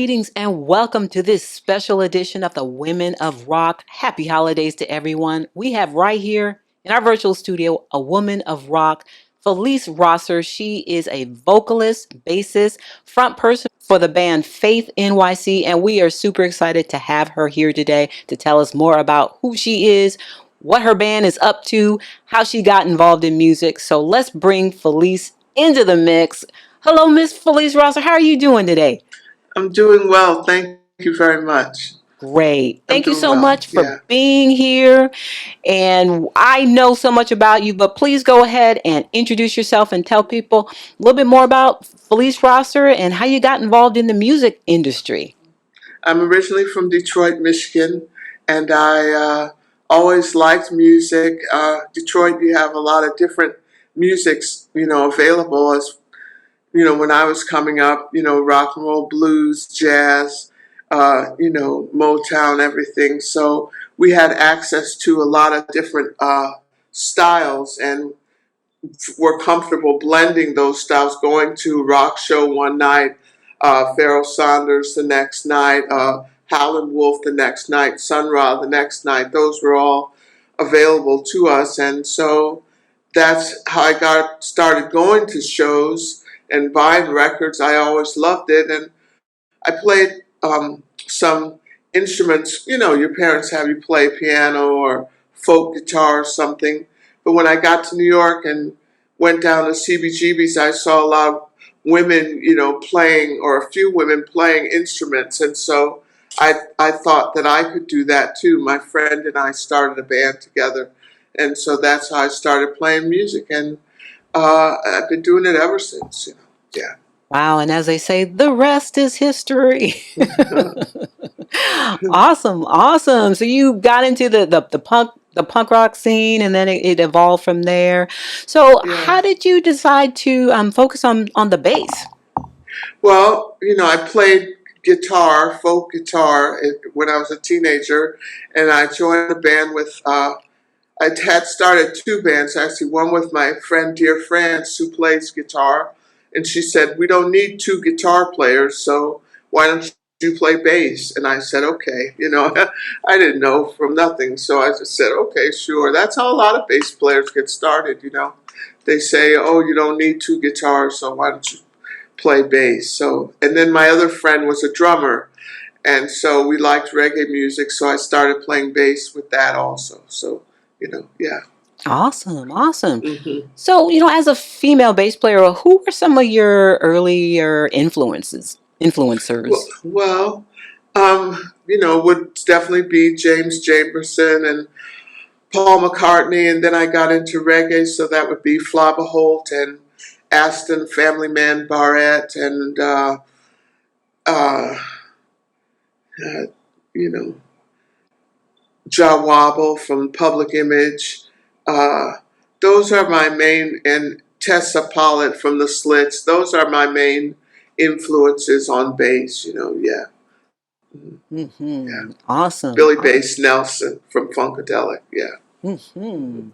Greetings and welcome to this special edition of the Women of Rock. Happy holidays to everyone. We have right here in our virtual studio a woman of rock, Felice Rosser. She is a vocalist, bassist, front person for the band FaithNYC, and we are super excited to have her here today to tell us more about who she is, what her band is up to, how she got involved in music. So let's bring Felice into the mix. Hello, Miss Felice Rosser. How are you doing today? I'm doing well. Thank you very much. Great. I'm Thank you doing so well. much for Yeah. being here. And I know so much about you, but please go ahead and introduce yourself and tell people a little bit more about Felice Rosser and how you got involved in the music industry. I'm originally from Detroit, Michigan, and I always liked music. Detroit, you have a lot of different musics, available as, when I was coming up, rock and roll, blues, jazz, Motown, everything. So we had access to a lot of different styles and were comfortable blending those styles, going to rock show one night, Pharoah Sanders the next night, Howlin' Wolf the next night, Sun Ra the next night. Those were all available to us. And so that's how I got started going to shows and buying records. I always loved it. And I played some instruments, your parents have you play piano or folk guitar or something. But when I got to New York and went down to CBGB's, I saw a lot of women, playing, or a few women playing instruments. And so I thought that I could do that too. My friend and I started a band together. And so that's how I started playing music. And I've been doing it ever since, Yeah. Wow. And as they say, the rest is history. Awesome. Awesome. So you got into the punk rock scene and then it evolved from there. So Yeah. how did you decide to focus on the bass? Well, I played guitar, folk guitar, when I was a teenager, and I joined a band with, I had started two bands, actually, one with my friend, dear France, who plays guitar, and she said, we don't need two guitar players, so why don't you play bass? And I said, okay, I didn't know from nothing, so I just said, okay, sure. That's how a lot of bass players get started, They say, oh, you don't need two guitars, so why don't you play bass? So, and then my other friend was a drummer, and so we liked reggae music, so I started playing bass with that also. So, yeah. Awesome. Awesome. hmm So, as a female bass player, who were some of your earlier influencers? Well, would definitely be James Jamerson and Paul McCartney, and then I got into reggae, so that would be Flabba Holt and Aston Family Man Barrett and uh, uh, you know Ja Wobble from Public Image. Uh, those are my main, and Tessa Pollitt from the Slits. Those are my main influences on bass. Yeah, yeah. Awesome. Billy Bass Nelson from Funkadelic. Yeah, hmm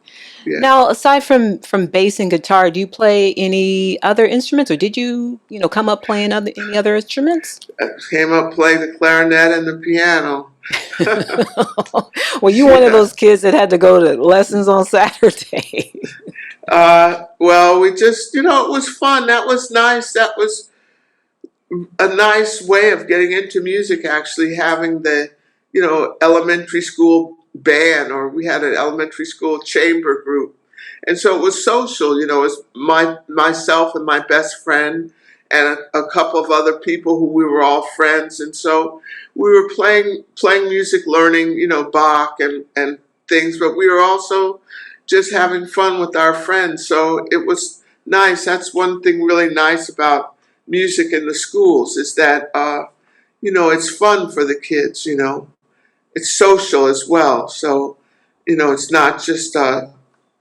yeah. Now, aside from bass and guitar, do you play any other instruments, or did you come up playing any other instruments? I came up playing the clarinet and the piano. Were you one of Yeah. those kids that had to go to lessons on Saturday? Well, we just, it was fun. That was nice. That was a nice way of getting into music, actually, having the, elementary school band, or we had an elementary school chamber group. And so it was social, it was myself and my best friend and a couple of other people who we were all friends. And so we were playing music, learning, Bach and things, but we were also just having fun with our friends. So it was nice. That's one thing really nice about music in the schools, is that it's fun for the kids. It's social as well. So it's not just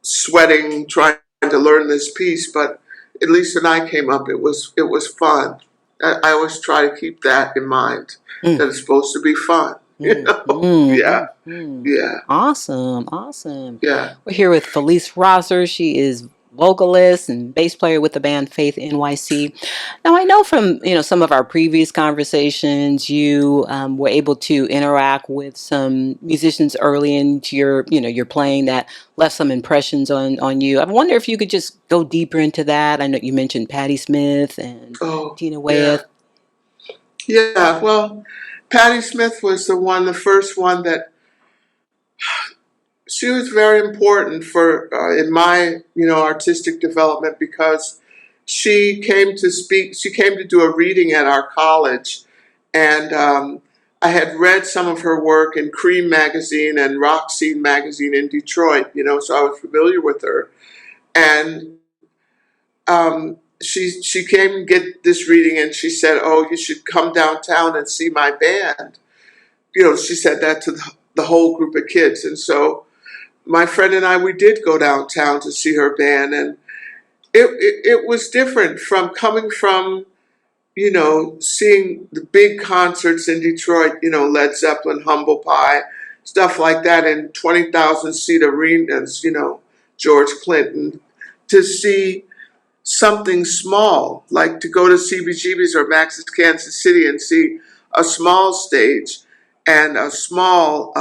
sweating trying to learn this piece, but at least when I came up, it was fun. I always try to keep that in mind, Mm, that it's supposed to be fun. mm, mm, Yeah, mm. yeah, Awesome, awesome. yeah. We're here with Felice Rosser. She is vocalist and bass player with the band Faith NYC. Now, I know from some of our previous conversations, you were able to interact with some musicians early into your playing that left some impressions on you. I wonder if you could just go deeper into that. I know you mentioned Patti Smith and Oh, Tina yeah. Wyeth. Yeah, well, Patti Smith was the first one that she was very important for in my artistic development because she came to speak. She came to do a reading at our college, and I had read some of her work in Cream magazine and Rock Scene magazine in Detroit. So I was familiar with her, and she came and get this reading, and she said, "Oh, you should come downtown and see my band." She said that to the whole group of kids, and so my friend and I, we did go downtown to see her band, and it was different from coming from, seeing the big concerts in Detroit, Led Zeppelin, Humble Pie, stuff like that in 20,000 seat arenas, George Clinton, to see something small, like to go to CBGB's or Max's Kansas City and see a small stage and a small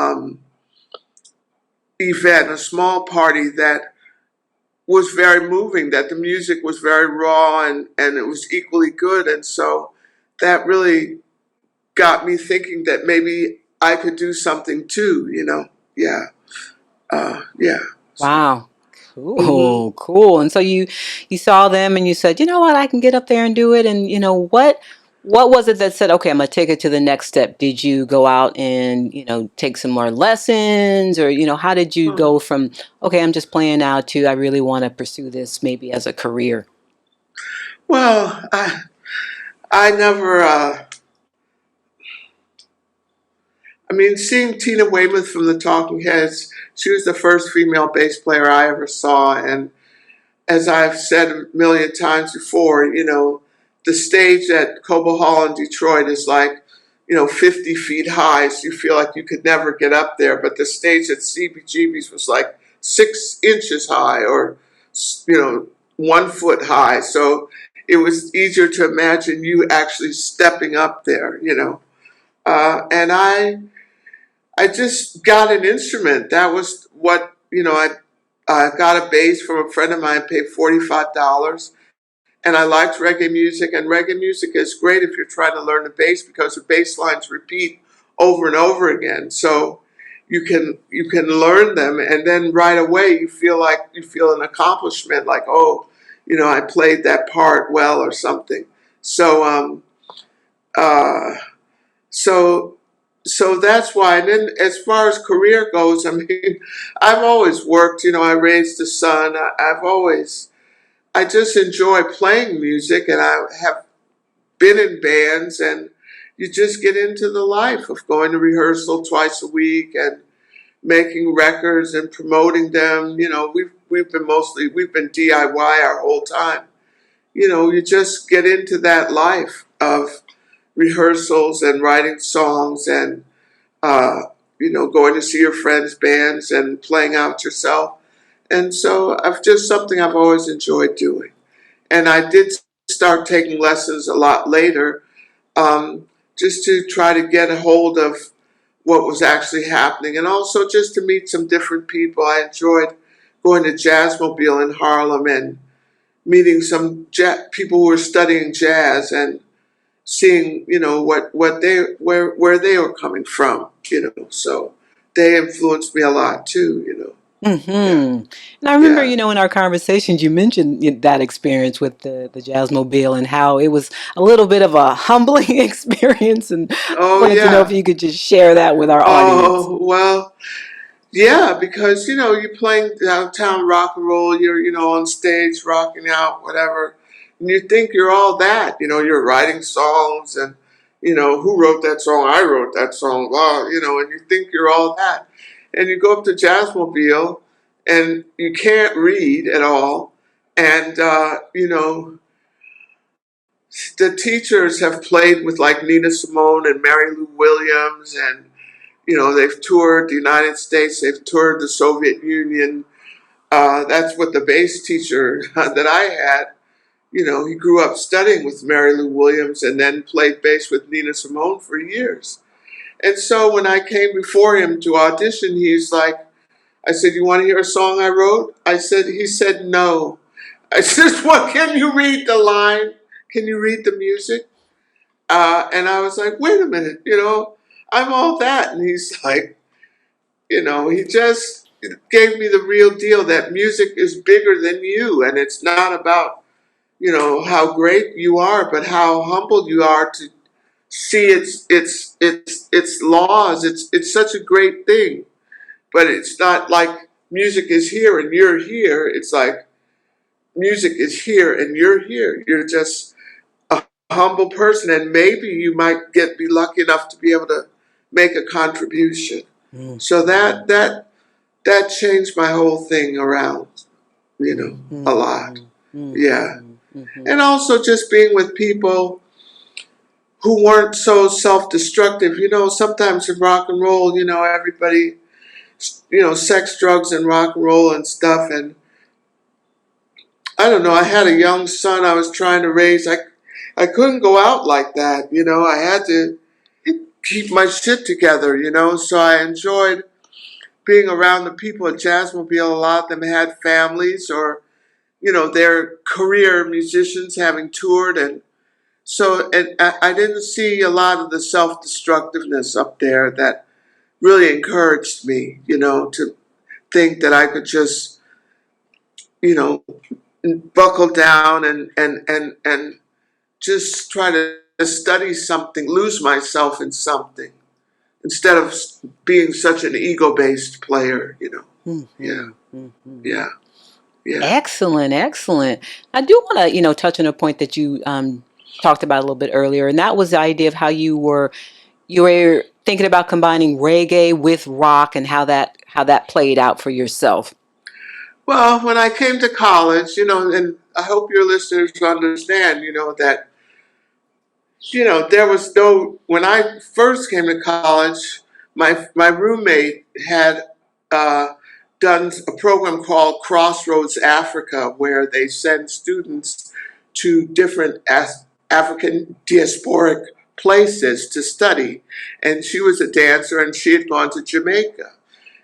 event, a small party that was very moving, that the music was very raw and it was equally good. And so that really got me thinking that maybe I could do something too. Yeah. Yeah. So, Wow. hmm Cool. And so you saw them and you said, you know what, I can get up there and do it. And what was it that said, okay, I'm gonna take it to the next step? Did you go out and, take some more lessons, or, how did you go from, okay, I'm just playing now, to I really want to pursue this maybe as a career? Well, I never, seeing Tina Weymouth from the Talking Heads, she was the first female bass player I ever saw. And as I've said a million times before, the stage at Cobo Hall in Detroit is like, 50 feet high, so you feel like you could never get up there. But the stage at CBGB's was like 6 inches high, or, 1 foot high. So it was easier to imagine you actually stepping up there. And I just got an instrument. That was what, I got a bass from a friend of mine, paid $45. And I liked reggae music. And reggae music is great if you're trying to learn the bass because the bass lines repeat over and over again. So you can learn them, and then right away you feel an accomplishment, like, oh, I played that part well or something. So uh, so so that's why. And then as far as career goes, I've always worked. I raised a son. I just enjoy playing music, and I have been in bands, and you just get into the life of going to rehearsal twice a week and making records and promoting them. We've been DIY our whole time. You just get into that life of rehearsals and writing songs and uh, going to see your friends' bands and playing out yourself. And so I've just something I've always enjoyed doing. And I did start taking lessons a lot later, just to try to get a hold of what was actually happening, and also just to meet some different people. I enjoyed going to Jazzmobile in Harlem and meeting some people who were studying jazz and seeing, what they where they were coming from. So they influenced me a lot too. Mm-hmm. Yeah, And I remember, yeah. in our conversations, you mentioned that experience with the Jazzmobile and how it was a little bit of a humbling experience. And I Oh wanted to know if yeah. you could just share that with our audience. Oh well. Yeah, because you're playing downtown rock and roll, you're on stage rocking out, whatever, and you think you're all that. You're writing songs, and who wrote that song? I wrote that song. Wow, and you think you're all that, and you go up to Jazzmobile, and you can't read at all, and the teachers have played with like Nina Simone and Mary Lou Williams, and they've toured the United States, they've toured the Soviet Union, that's what the bass teacher that I had, he grew up studying with Mary Lou Williams and then played bass with Nina Simone for years. And so when I came before him to audition, he's like, I said, "You want to hear a song I wrote?" He said, "No." I said, "Well, can you read the line? Can you read the music?" And I was like, "Wait a minute, I'm all that." And he's like, he just gave me the real deal that music is bigger than you. And it's not about, how great you are, but how humble you are to see its laws. It's such a great thing, but it's not like music is here and you're here. It's like music is here and you're here. You're just a humble person, and maybe you might be lucky enough to be able to make a contribution. So that changed my whole thing around, a lot. Yeah. And also just being with people who weren't so self-destructive. Sometimes in rock and roll, everybody, sex, drugs, and rock and roll and stuff. And I don't know, I had a young son I was trying to raise. I couldn't go out like that, I had to keep my shit together, so I enjoyed being around the people at Jazzmobile. A lot of them had families or, they're career musicians having toured. And so I didn't see a lot of the self-destructiveness up there that really encouraged me, to think that I could just, buckle down and just try to study something, lose myself in something, instead of being such an ego-based player, Yeah. Yeah. Yeah. Excellent, excellent. I do want to, touch on a point that you talked about a little bit earlier, and that was the idea of how you were thinking about combining reggae with rock and how that played out for yourself. Well, when I came to college, and I hope your listeners understand, that, there was when I first came to college, my roommate had done a program called Crossroads Africa, where they send students to different African diasporic places to study. And she was a dancer and she had gone to Jamaica.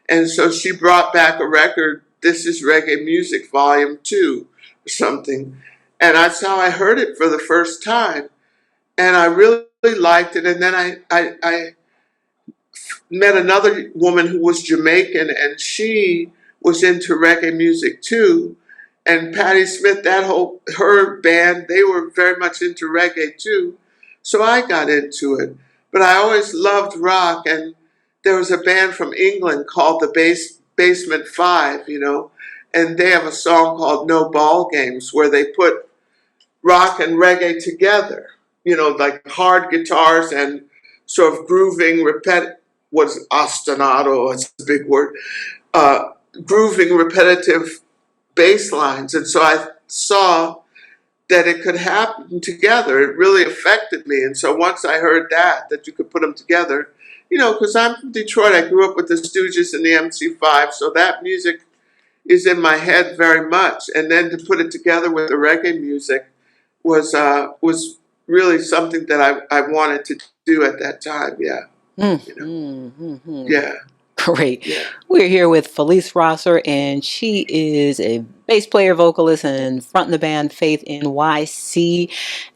And so she brought back a record, This Is Reggae Music Volume 2 or something. And that's how I heard it for the first time. And I really liked it. And then I met another woman who was Jamaican, and she was into reggae music too. And Patti Smith, her band, they were very much into reggae too. So I got into it. But I always loved rock, and there was a band from England called the Basement Five, and they have a song called No Ball Games, where they put rock and reggae together, like hard guitars and sort of grooving, was ostinato, that's a big word, grooving repetitive bass lines. And so I saw that it could happen together. It really affected me. And so once I heard that you could put them together, because I'm from Detroit, I grew up with the Stooges and the MC5, so that music is in my head very much. And then to put it together with the reggae music was really something that I wanted to do at that time. Yeah. Yeah. Great. Yeah. We're here with Felice Rosser, and she is a bass player, vocalist, and fronting the band Faith NYC.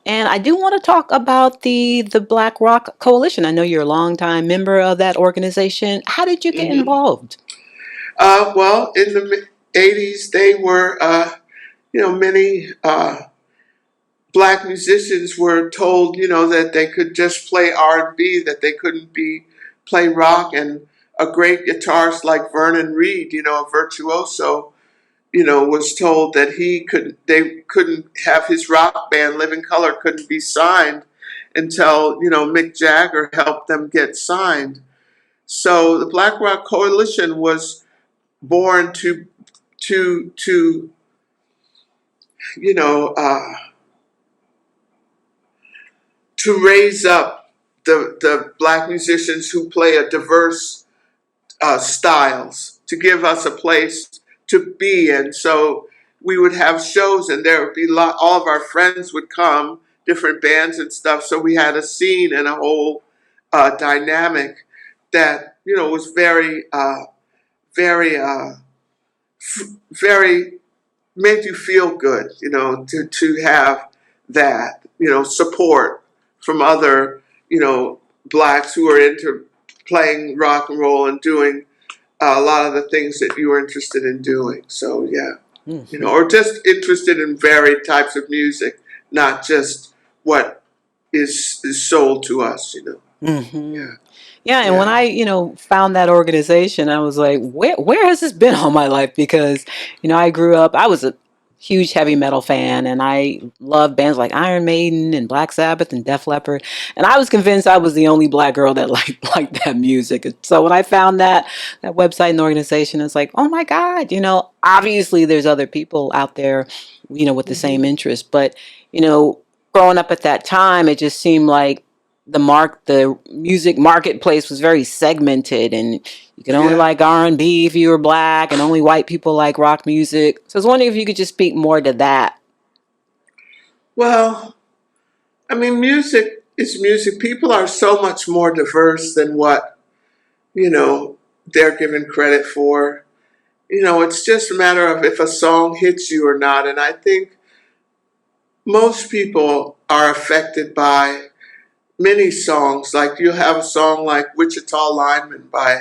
And I do want to talk about the Black Rock Coalition. I know you're a longtime member of that organization. How did you get involved? Well, in the 80s, they were, many Black musicians were told, that they could just play R&B, that they couldn't play rock. And a great guitarist like Vernon Reid, a virtuoso, was told that they couldn't have his rock band, Living Color, couldn't be signed until, Mick Jagger helped them get signed. So the Black Rock Coalition was born to you know, to raise up the Black musicians who play a diverse styles, to give us a place to be. And so we would have shows, and there would be all of our friends would come, different bands and stuff. So we had a scene and a whole dynamic that was very, very made you feel good. To have that support from other blacks who are into playing rock and roll and doing a lot of the things that you were interested in doing. So yeah, Mm-hmm. or just interested in varied types of music, not just what is sold to us. Mm-hmm. Yeah, Yeah, and when yeah, I found that organization, I was like, where has this been all my life? Because I grew up, I was a huge heavy metal fan, and I loved bands like Iron Maiden and Black Sabbath and Def Leppard, and I was convinced I was the only black girl that liked that music. And so when I found that website and organization, it's like, oh my God, obviously there's other people out there with the hmm same interest, but growing up at that time, it just seemed like the music marketplace was very segmented, and you could only yeah. like R&B if you were black, and only white people like rock music. So I was wondering if you could just speak more to that. Well, I mean, music is music. People are so much more diverse than what they're given credit for. It's just a matter of if a song hits you or not. And I think most people are affected by many songs. Like you have a song like Wichita Lineman by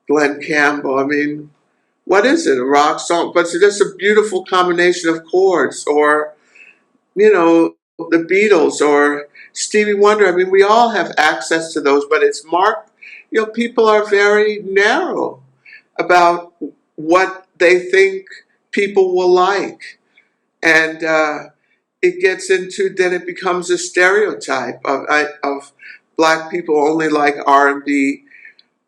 Glenn Campbell. I mean, what is it? A rock song? But it's just a beautiful combination of chords. Or, the Beatles or Stevie Wonder. I mean, we all have access to those, but it's marked, people are very narrow about what they think people will like. And it gets into, then it becomes a stereotype of black people only like R&B,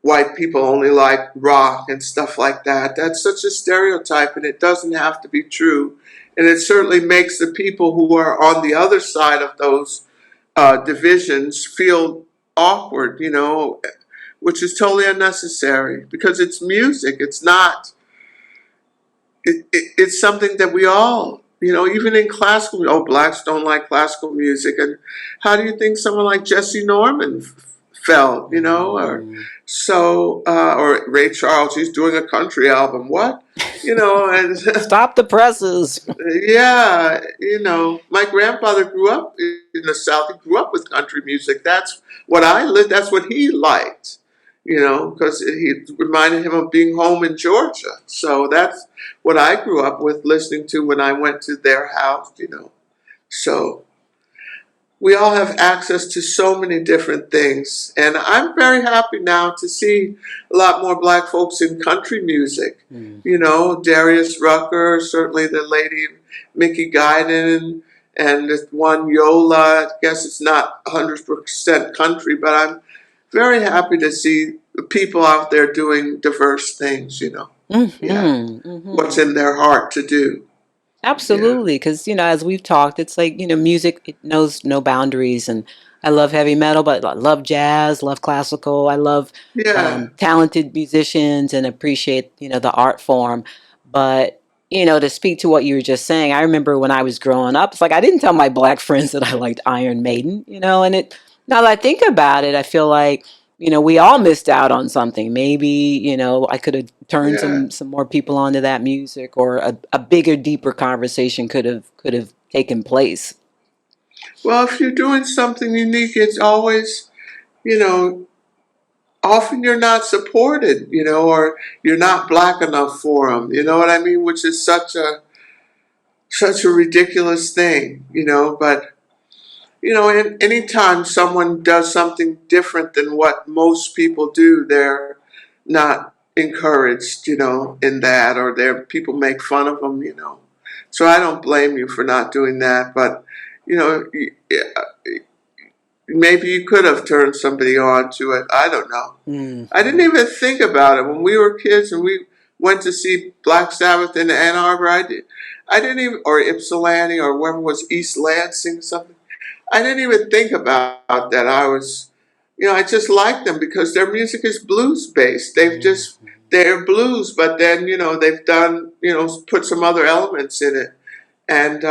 white people only like rock and stuff like that. That's such a stereotype, and it doesn't have to be true. And it certainly makes the people who are on the other side of those divisions feel awkward, which is totally unnecessary because it's music. It's not it's something that we all, even in classical, oh, blacks don't like classical music. And how do you think someone like Jesse Norman felt, Mm. or Ray Charles, he's doing a country album. What? And Stop the presses. yeah, my grandfather grew up in the South. He grew up with country music. That's what I lived. That's what he liked, because he reminded him of being home in Georgia. So that's what I grew up with listening to when I went to their house. So we all have access to so many different things. And I'm very happy now to see a lot more black folks in country music. Mm. Darius Rucker, certainly the lady Mickey Guyton, and this one Yola. I guess it's not 100% country, but I'm very happy to see people out there doing diverse things. Yeah. Mm-hmm. What's Mm-hmm. in their heart to do. Yeah. Absolutely, because as we've talked, it's like music, it knows no boundaries, and I love heavy metal, but I love jazz, love classical. I love Yeah. talented musicians and appreciate the art form. But to speak to what you were just saying, I remember when I was growing up, it's like I didn't tell my black friends that I liked Iron Maiden, and now that I think about it, I feel like we all missed out on something. Maybe I could have turned Yeah. some more people onto that music, or a bigger, deeper conversation could have taken place. Well, if you're doing something unique, it's always, you know, often you're not supported, or you're not black enough for them. You know what I mean? Which is such a ridiculous thing. But anytime someone does something different than what most people do, they're not encouraged, in that, or people make fun of them. So I don't blame you for not doing that, but you know, maybe you could have turned somebody on to it. I don't know. I didn't Hmm. even think about it when we were kids and we went to see Black Sabbath in Ann Arbor. I didn't even, or Ypsilanti, or wherever it was, East Lansing, something. I didn't even think about that. I just like them because their music is blues based. They've just they're blues, but then they've done put some other elements in it, and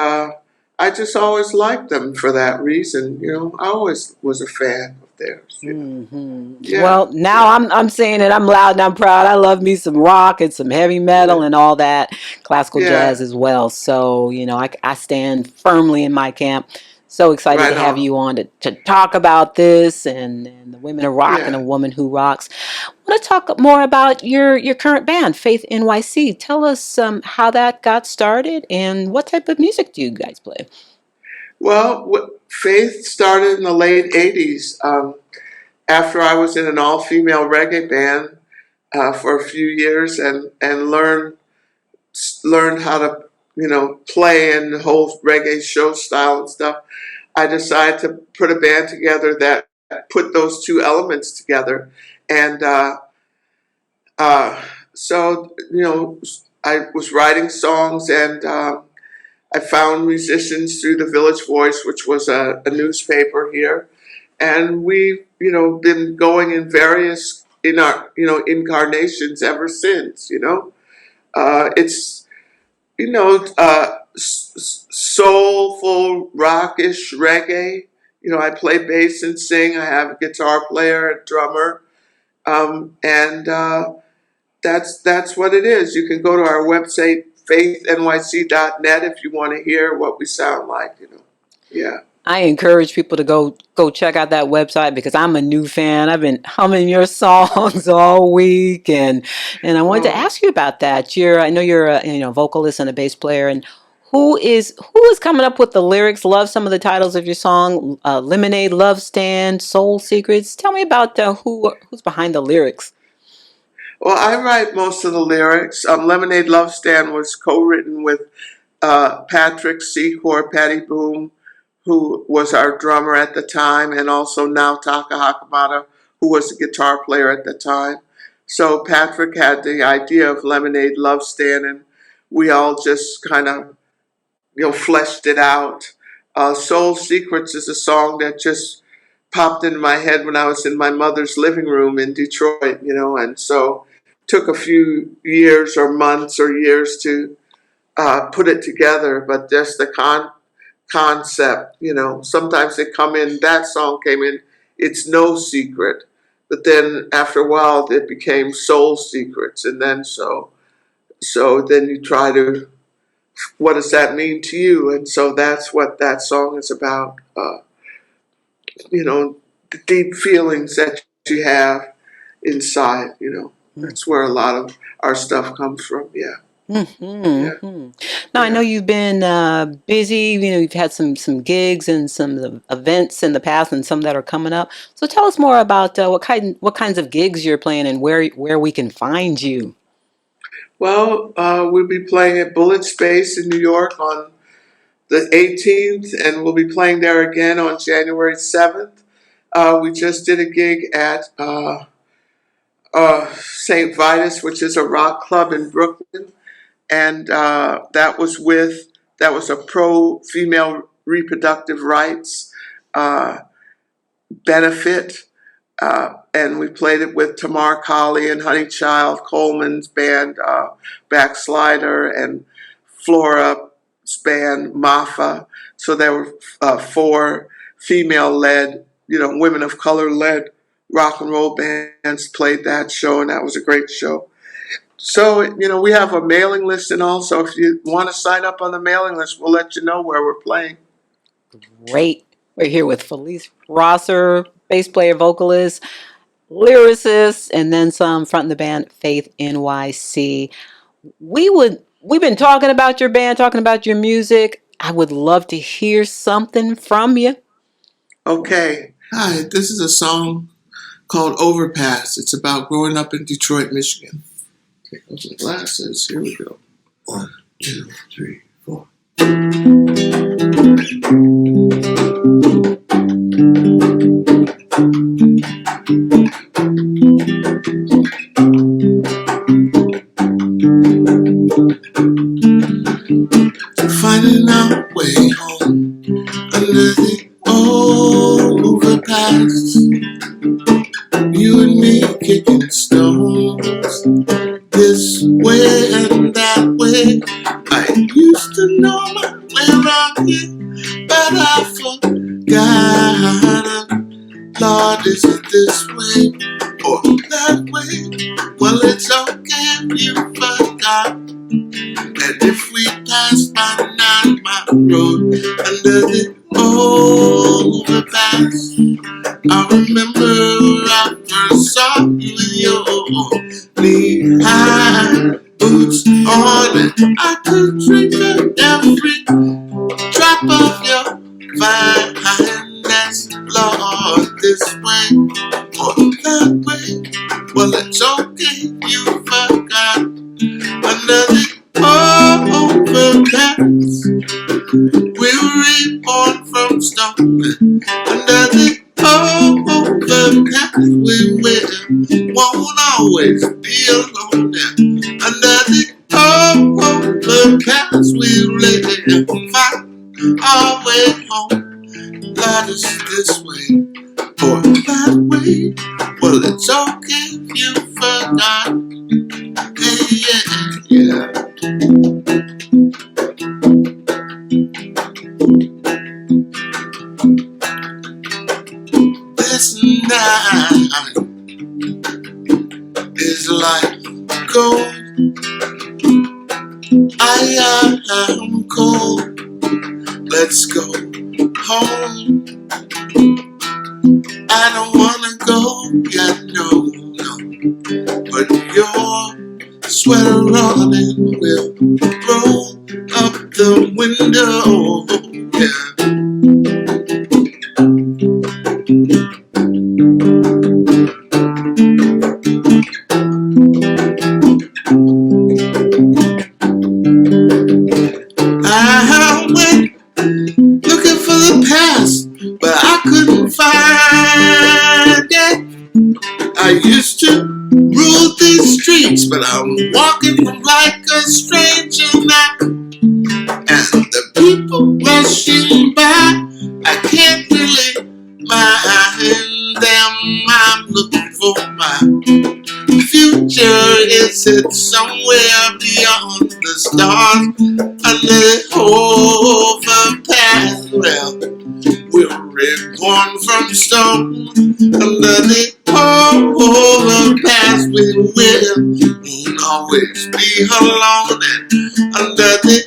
I just always liked them for that reason. I always was a fan of theirs. Yeah, Well, now yeah, I'm saying it. I'm loud and I'm proud. I love me some rock and some heavy metal yeah, and all that, classical jazz yeah. as well. So, I stand firmly in my camp. So excited to Right have on. you on to talk about this and the women of rock and a Yeah. woman who rocks. I want to talk more about your current band, Faith NYC. Tell us how that got started and what type of music do you guys play? Well, Faith started in the late '80s. After I was in an all-female reggae band for a few years and learned how to play in the whole reggae show style and stuff. I decided to put a band together that put those two elements together, and so I was writing songs, and I found musicians through the Village Voice, which was a newspaper here, and we've been going in various in our incarnations ever since. It's soulful, rockish reggae. I play bass and sing. I have a guitar player, a drummer, and that's what it is. You can go to our website, faithnyc.net, if you want to hear what we sound like. Yeah. I encourage people to go check out that website because I'm a new fan. I've been humming your songs all week, and I wanted to Oh, ask you about that. I know you're a vocalist and a bass player, and who is coming up with the lyrics? Love some of the titles of your song, Lemonade, Love Stand, Soul Secrets. Tell me about who's behind the lyrics. well, I write most of the lyrics. Lemonade Love Stand was co-written with Patrick Secor, Patty Boom, who was our drummer at the time, and also Nao Hakamada, who was the guitar player at the time. So Patrick had the idea of Lemonade Love Stand, and we all just kind of fleshed it out. Soul Secrets is a song that just popped into my head when I was in my mother's living room in Detroit, and so took a few years or months or years to put it together, but just the concept, sometimes they come in, that song came in, it's no secret, but then after a while it became Soul Secrets, and then so then you try to, what does that mean to you? And so that's what that song is about. The deep feelings that you have inside. That's where a lot of our stuff comes from. Yeah, yeah. Now I know Yeah. you've been busy. You've had some gigs and some events in the past, and some that are coming up. So tell us more about what kinds of gigs you're playing and where we can find you. Well, we'll be playing at Bullet Space in New York on the 18th, and we'll be playing there again on January 7th. We just did a gig at St. Vitus, which is a rock club in Brooklyn, and that was a pro female reproductive rights uh, benefit, and we played it with Tamar Colley and Honeychild Coleman's band Backslider and Flora's band Mafa. So there were four female-led, women of color-led rock and roll bands played that show, and that was a great show. So, we have a mailing list, and also if you want to sign up on the mailing list, we'll let you know where we're playing. Great. We're here with Felice Rosser, bass player, vocalist, lyricist, and then some front the band Faith NYC. We've been talking about your band, talking about your music. I would love to hear something from you. Okay. Hi, this is a song called Overpass. It's about growing up in Detroit, Michigan. Take off some glasses. Here we go. 1, 2, 3, 4. Finding our way home under the old overpass. You and me kicking stones. on that way. I used to know my way around here, but I forgot. Lord, is it this way or that way? Well, it's okay if you forgot. And if we pass by 9 Mile Road under the overpass, I remember I first saw you with your knee-high boots on, and I could drink of every drop of your fineness. Lord, this way or that way, well, it's okay, you forgot. Under the overpass, we were reborn from stone. Under the overpass, we will, won't always be alone. Under the overpass, we live, find our way home. Lord, is this way or that way? Well, it's okay if you forgot. Hey, yeah, yeah. This night is like gold. I am cold. Let's go home. I don't wanna go yet, no, no. But your sweater running will roll up the window, yeah. I went looking for the past, but I couldn't find it. I used to rule these streets, but I'm walking like a stranger now. And the people rushing by, I can't really mind them. I'm looking for my future. Is it somewhere beyond the stars? Under the overpass, well, we're reborn from stone. Under the overpass, we will won't always be alone. And under the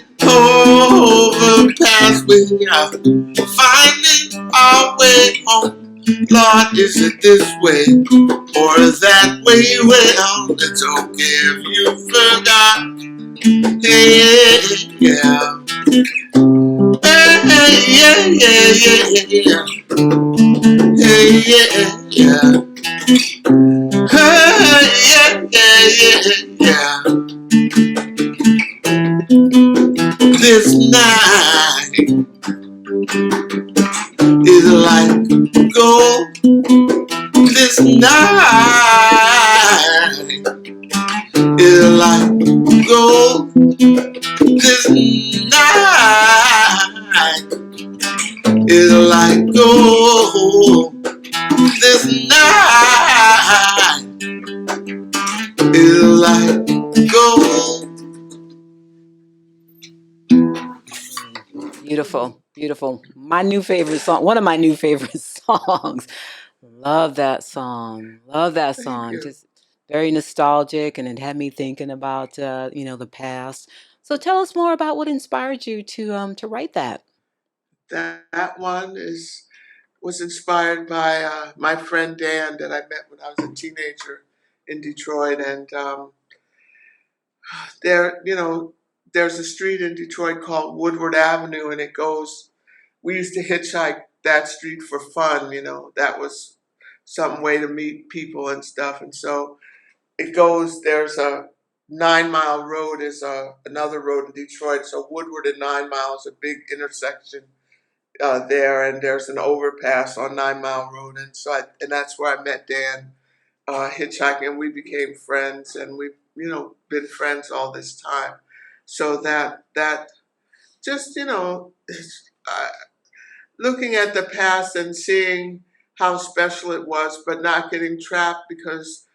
overpass, we are finding our way home. Lord, is it this way or that way? Well, it's okay if you forgot. Hey, yeah. Hey, yeah, yeah, yeah, yeah. Hey, yeah, yeah. Hey, yeah, yeah, yeah, yeah. This night is like gold. This night is like gold. This night is like gold. This night is like gold. Beautiful, beautiful. My new favorite song, one of my new favorite songs. Love that song. Love that song. Just very nostalgic, and it had me thinking about the past. So tell us more about what inspired you to write that. That one was inspired by my friend Dan that I met when I was a teenager in Detroit, and there, there's a street in Detroit called Woodward Avenue, and it goes. We used to hitchhike that street for fun. That was some way to meet people and stuff, and so it goes. There's a 9 Mile Road is another road in Detroit. So Woodward and 9 Mile is a big intersection there, and there's an overpass on 9 Mile Road, and and that's where I met Dan hitchhiking. We became friends, and we've been friends all this time. So that just looking at the past and seeing how special it was, but not getting trapped because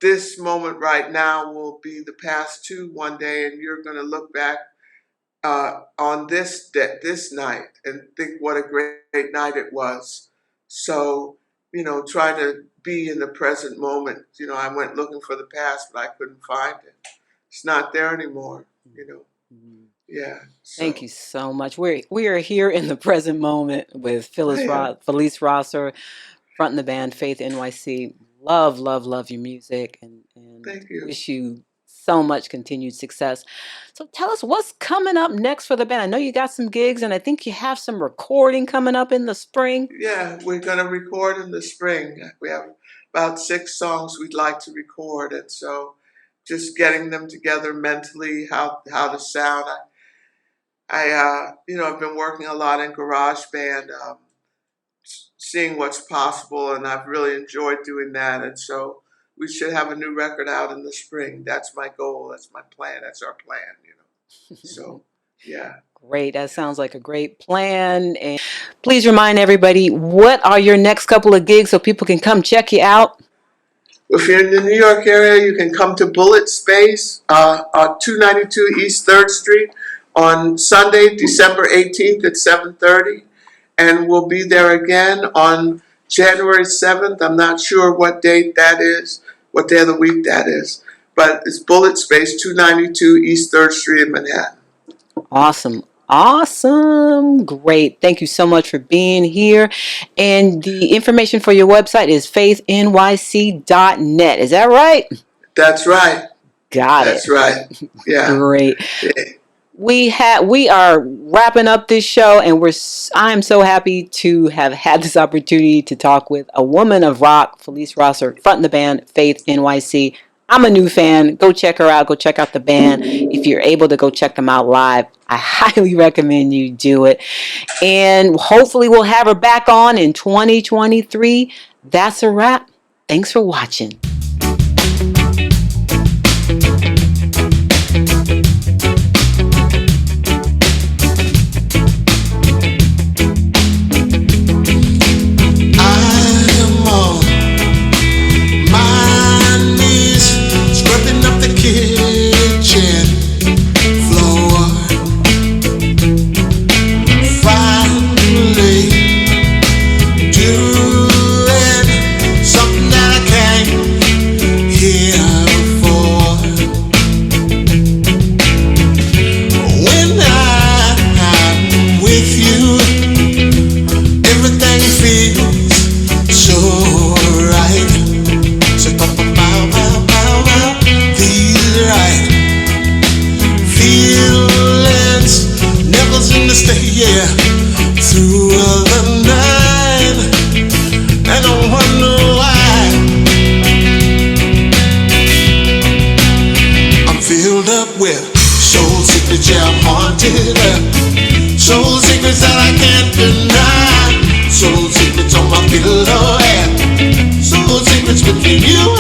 this moment right now will be the past two one day, and you're going to look back on this night and think what a great night it was. So, try to be in the present moment. I went looking for the past, but I couldn't find it. It's not there anymore. Yeah. So. Thank you so much. We are here in the present moment with Felice Rosser, fronting the band FaithNYC. Love your music, and Thank you. Wish you so much continued success. So tell us what's coming up next for the band. I know you got some gigs, and I think you have some recording coming up in the spring. Yeah, we're going to record in the spring. We have about 6 songs we'd like to record, and so just getting them together mentally, how to sound. I've been working a lot in GarageBand, seeing what's possible, and I've really enjoyed doing that. And so we should have a new record out in the spring. That's my goal. That's my plan. That's our plan. So, yeah. Great. That sounds like a great plan. And please remind everybody, what are your next couple of gigs so people can come check you out? If you're in the New York area, you can come to Bullet Space, 292 East 3rd Street on Sunday, December 18th at 7:30. And we'll be there again on January 7th. I'm not sure what date that is, what day of the week that is. But it's Bullet Space, 292 East 3rd Street in Manhattan. Awesome. Great. Thank you so much for being here. And the information for your website is faithnyc.net. Is that right? That's right. Got it. That's right. Yeah. Great. Yeah. We are wrapping up this show, and I'm so happy to have had this opportunity to talk with a woman of rock, Felice Rosser, fronting the band FaithNYC. I'm a new fan. Go check her out. Go check out the band. If you're able to go check them out live, I highly recommend you do it. And hopefully we'll have her back on in 2023. That's a wrap. Thanks for watching. Soul secrets that I can't deny. Soul secrets on my pillow, and soul secrets between you